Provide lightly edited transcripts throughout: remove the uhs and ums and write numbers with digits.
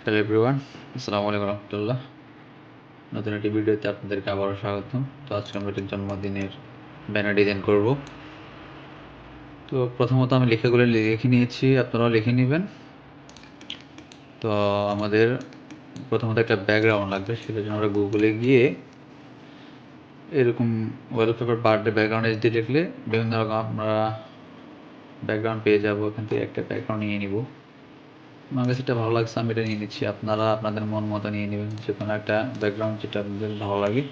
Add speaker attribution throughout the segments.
Speaker 1: Hello everyone, আসসালামু আলাইকুম রহমতুল্লাহ। নতুন একটি ভিডিওতে আপনাদেরকে আবারও স্বাগতম। তো আজকে আমরা একটি জন্মদিনের ব্যানার ডিজাইন করব। তো প্রথমত আমি লেখাগুলো লিখে নিয়েছি, আপনারাও লিখে নেবেন। তো আমাদের প্রথমত একটা ব্যাকগ্রাউন্ড লাগবে, সেটার জন্য আমরা গুগলে গিয়ে এরকম ওয়ালপেপার বার্থডে ব্যাকগ্রাউন্ড দিয়ে লিখলে বিভিন্ন রকম আমরা ব্যাকগ্রাউন্ড পেয়ে যাবো। এখান থেকে একটা ব্যাকগ্রাউন্ড নিয়ে নিব। আমার কাছে এটা ভালো লাগছে, আমি এটা নিয়ে নিচ্ছি। আপনারা আপনাদের মন মতো নিয়ে নেবেন, যে কোনো একটা ব্যাকগ্রাউন্ড যেটা আপনাদের ভালো লাগে।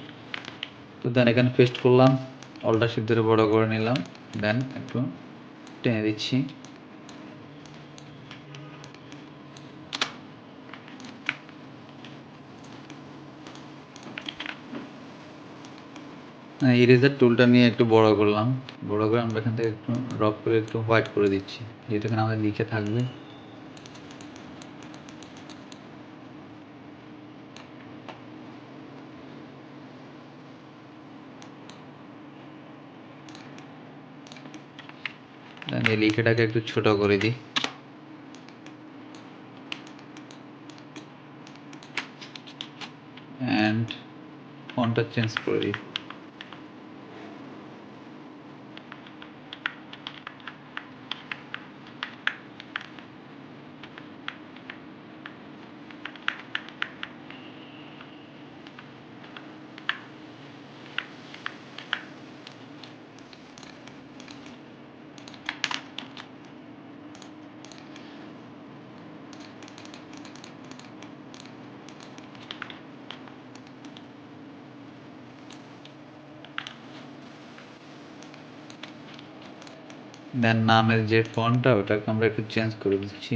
Speaker 1: তো দেন এখানে পেস্ট করলাম, অলটা শিপ ধরে বড় করে নিলাম, দেন একটু টেনে দিচ্ছি। ইরেজার টুলটা নিয়ে একটু বড় করলাম, বড় করে আমরা এখান থেকে একটু ড্রপ করে একটু হোয়াইট করে দিচ্ছি, যেটা এখানে আমাদের লিখে থাকবে। দেন এই লিখাটাকে একটু ছোট করে দিই। অ্যান্ড ফন্টটা চেঞ্জ করে দিই। দেন নামের যে ফন্টটা ওটাকে আমরা একটু চেঞ্জ করে দিচ্ছি।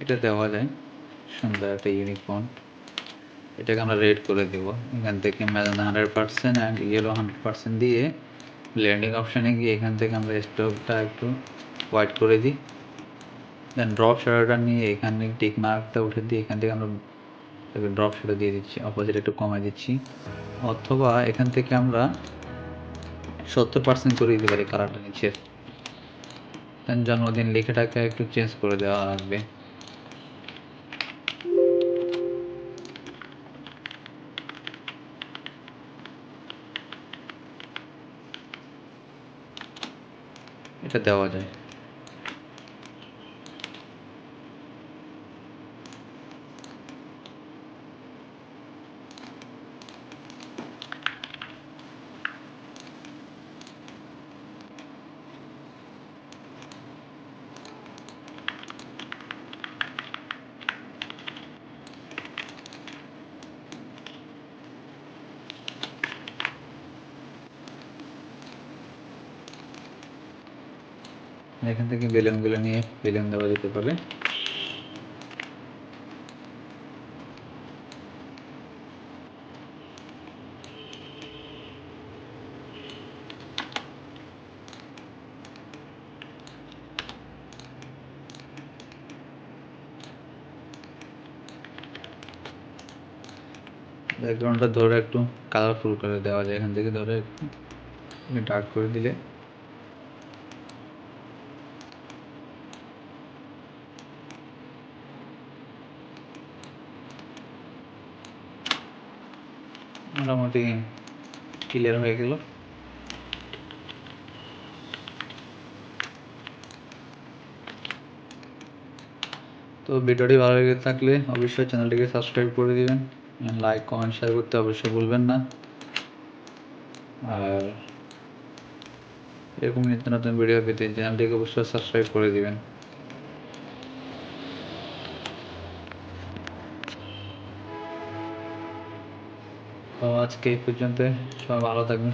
Speaker 1: এটা দেওয়া যায় সুন্দর একটা ইউনিক ফন্ট। এটাকে আমরা রেড করে দেব। এখান থেকে ম্যাজেন্টা 100% অ্যান্ড ইয়েলো 100% দিয়ে ব্লেন্ডিং অপশানে গিয়ে এখান থেকে আমরা স্ট্রোকটা একটু হোয়াইট করে দিই। দেন ড্রপ শ্যাডোটা নিয়ে এখানে টিক মার্কটা উঠে দিয়ে এখান থেকে আমরা ড্রপ শ্যাডো দিয়ে দিচ্ছি, অপোজিট একটু কমাই দিচ্ছি। অথবা এখান থেকে আমরা 70% করে দিতে পারি কালারটা নিচের। দেন জন্মদিন লেখাটাকে একটু চেঞ্জ করে দেওয়া লাগবে। এটা দেওয়া যায়। এখান থেকে বেলুনগুলো নিয়ে বেলুন দেওয়া যেতে পারে। ব্যাকগ্রাউন্ডটা ধরে একটু কালারফুল করে দেওয়া যায়, এখান থেকে ধরে একটু ডার্ক করে দিলে মোটামুটি ক্লিয়ার হয়ে গেল। তো ভিডিওটি ভালো লেগে থাকলে অবশ্যই চ্যানেলটিকে সাবস্ক্রাইব করে দিবেন, লাইক কমেন্ট শেয়ার করতে অবশ্যই ভুলবেন না। আর এরকম নিত্য নতুন ভিডিও পেতে চ্যানেলটিকে অবশ্যই সাবস্ক্রাইব করে দিবেন। তো আজকে এই পর্যন্ত, সবাই ভালো থাকবেন।